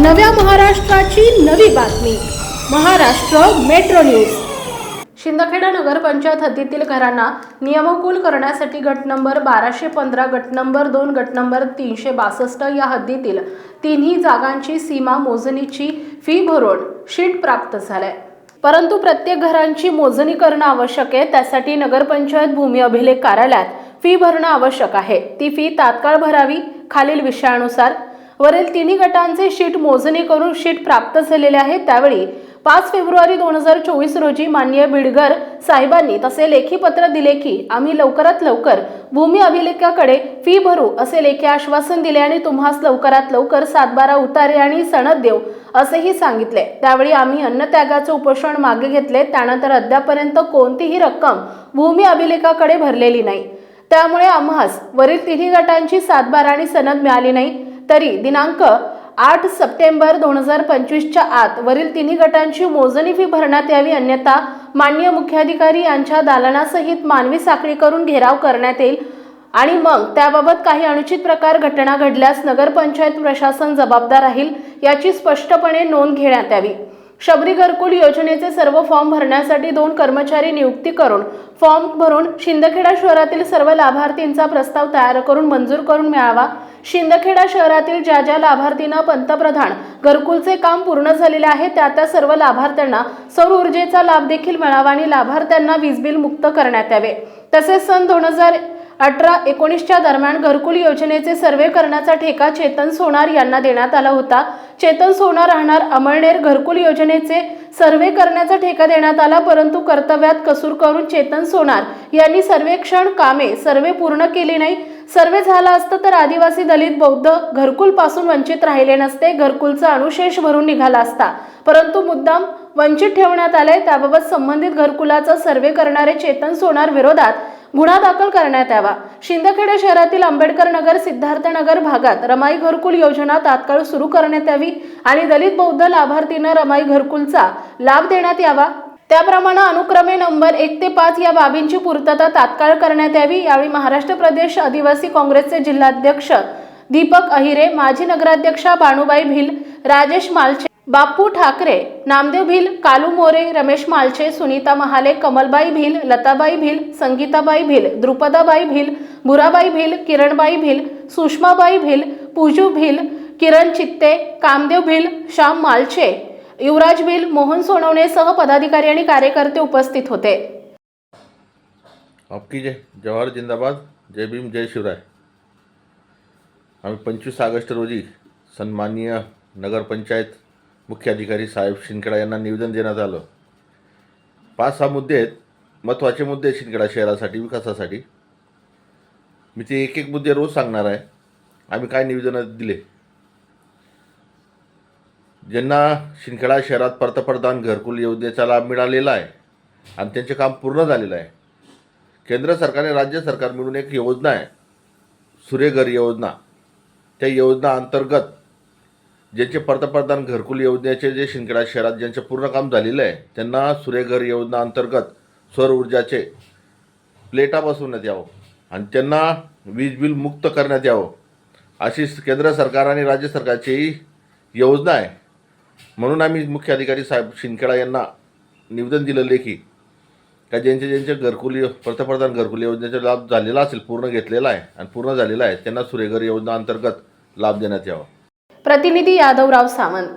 नव्या महाराष्ट्राची नवी बातमी महाराष्ट्र मेट्रो न्यूज। शिंदखेडा नगरपंचायत हद्दीतील घरांना नियमकुल करण्यासाठी गट नंबर 1215, गट नंबर 2, गट नंबर 362 या हद्दीतील तिन्ही जागांची सीमा मोजणीची फी भरून शीट प्राप्त झाले। परंतु प्रत्येक घरांची मोजणी करणे आवश्यक आहे। त्यासाठी नगरपंचायत भूमी अभिलेख कार्यालयात फी भरणे आवश्यक आहे। ती फी तात्काळ भरावी। खालील विषयानुसार वरील तिन्ही गटांचे शीट मोजणी करून शीट प्राप्त झालेले आहे। त्यावेळी 5 फेब्रुवारी 2024 रोजी माननीय बिडगर साहेबांनी तसे लेखी पत्र दिले की आम्ही लवकरात लवकर भूमी अभिलेखाकडे फी भरू असे लेखी आश्वासन दिले आणि तुम्हास लवकरात लवकर 7/12 उतारे आणि सनद देऊ असेही सांगितले। त्यावेळी आम्ही अन्नत्यागाचे उपोषण मागे घेतले। त्यानंतर अद्यापर्यंत कोणतीही रक्कम भूमी अभिलेखाकडे भरलेली नाही। त्यामुळे आम्हास वरील तिन्ही गटांची 7/12 आणि सनद मिळाली नाही। तरी दिनांक 8 सप्टेंबर 2025च्या आत वरील तिन्ही गटांची मोजणी फी भरण्यात यावी, अन्यथा माननीय मुख्याधिकारी यांच्या दालनासहित मानवी साखळी करून घेराव करण्यात येईल आणि मग त्याबाबत काही अनुचित प्रकार घटना घडल्यास नगरपंचायत प्रशासन जबाबदार राहील याची स्पष्टपणे नोंद घेण्यात यावी। शबरी घरकुल योजनेचे सर्व फॉर्म भरण्यासाठी 2 कर्मचारी नियुक्ती करून फॉर्म भरून शिंदखेडा शहरातील सर्व लाभार्थींचा प्रस्ताव तयार करून मंजूर करून मिळावा। शिंदखेडा शहरातील ज्या ज्या लाभार्थींना पंतप्रधान घरकुलचे काम पूर्ण झालेले आहे त्या सर्व लाभार्थ्यांना सौर ऊर्जेचा लाभ देखील मिळावा आणि लाभार्थ्यांना वीज बिल मुक्त करण्यात यावे। तसेच सन 2018-19च्या दरम्यान घरकुल योजनेचे सर्वे करण्याचा ठेका चेतन सोनार यांना देण्यात आला होता। चेतन सोनार राहणार अमळनेर घरकुल योजनेचे सर्वे करण्याचा ठेका देण्यात आला, परंतु कर्तव्यात कसूर करून चेतन सोनार यांनी सर्वेक्षण कामे सर्वे पूर्ण केली नाही। सर्वे झाला असता तर आदिवासी दलित बौद्ध घरकुल पासून वंचित राहिले नसते, घरकुलचा अनुशेष भरून निघाला असता, परंतु मुद्दाम वंचित ठेवण्यात आले। त्याबाबत संबंधित घरकुलाचा सर्वे करणारे चेतन सोनार विरोधात गुन्हा दाखल करण्यात यावा। शिंदखेडा शहरातील आंबेडकर नगर, सिद्धार्थ नगर भागात रमाई घरकुल योजना तात्काळ सुरू करण्यात यावी आणि दलित बौद्ध लाभार्थींना रमाई घरकुलचा लाभ देण्यात यावा। त्याप्रमाणे अनुक्रमे नंबर 1 ते 5 या बाबींची पूर्तता तात्काळ करण्यात यावी। यावेळी महाराष्ट्र प्रदेश आदिवासी काँग्रेसचे जिल्हाध्यक्ष दीपक अहिरे, माजी नगराध्यक्षा बाणूबाई भिल, राजेश मालचे, बापू ठाकरे, नामदेव भिल, कालू मोरे, रमेश मालचे, सुनीता महाले, कमलबाई भिल, लताबाई भिल, संगीताबाई भिल, द्रुपदाबाई भिल, भुराबाई भिल, किरणबाई भिल, सुषमाबाई भिल, पूजू भिल, किरण चित्ते, कामदेव भिल, श्याम मालचे, युवराज भिल, मोहन सोनवणे सह पदाधिकारी आणि कार्यकर्ते उपस्थित होते। आपकी जय, जवाहर जिंदाबाद, जय भीम, जय शिवराय। आम्ही 25 ऑगस्ट रोजी सन्माननीय नगरपंचायत मुख्याधिकारी साहेब शिंदखेडा यांना निवेदन देण्यात आलं। 5-6 मुद्दे आहेत, महत्त्वाचे मुद्दे आहेत शिंदखेडा शहरासाठी विकासासाठी। मी ते एक मुद्दे रोज सांगणार आहे। आम्ही काय निवेदन दिले, ज्यांना शिंदखेडा शहरात पंतप्रधान घरकुल योजनेचा लाभ मिळालेला आहे आणि त्यांचे काम पूर्ण झालेलं आहे। केंद्र सरकारने राज्य सरकार मिळून एक योजना आहे सूर्यघर योजना। त्या योजना अंतर्गत ज्यांचे पंतप्रधान घरकुल योजनेचे जे शिंदखेडा शहरात ज्यांचे पूर्ण काम झालेलं आहे त्यांना सूर्यघर योजना अंतर्गत सौर ऊर्जाचे प्लेटा बसवण्यात यावं आणि त्यांना वीज बिल मुक्त करण्यात यावं अशी केंद्र सरकार आणि राज्य सरकारची योजना आहे। म्हणून आम्ही मुख्याधिकारी साहेब शिंदखेडा यांना निवेदन दिलं लेखी का ज्यांचे घरकुल पंतप्रधान घरकुल योजनेचा लाभ झालेला असेल, पूर्ण घेतलेला आहे आणि पूर्ण झालेला आहे, त्यांना सूर्यघर योजना अंतर्गत लाभ देण्यात यावा। प्रतिनिधी यादवराव सामंत।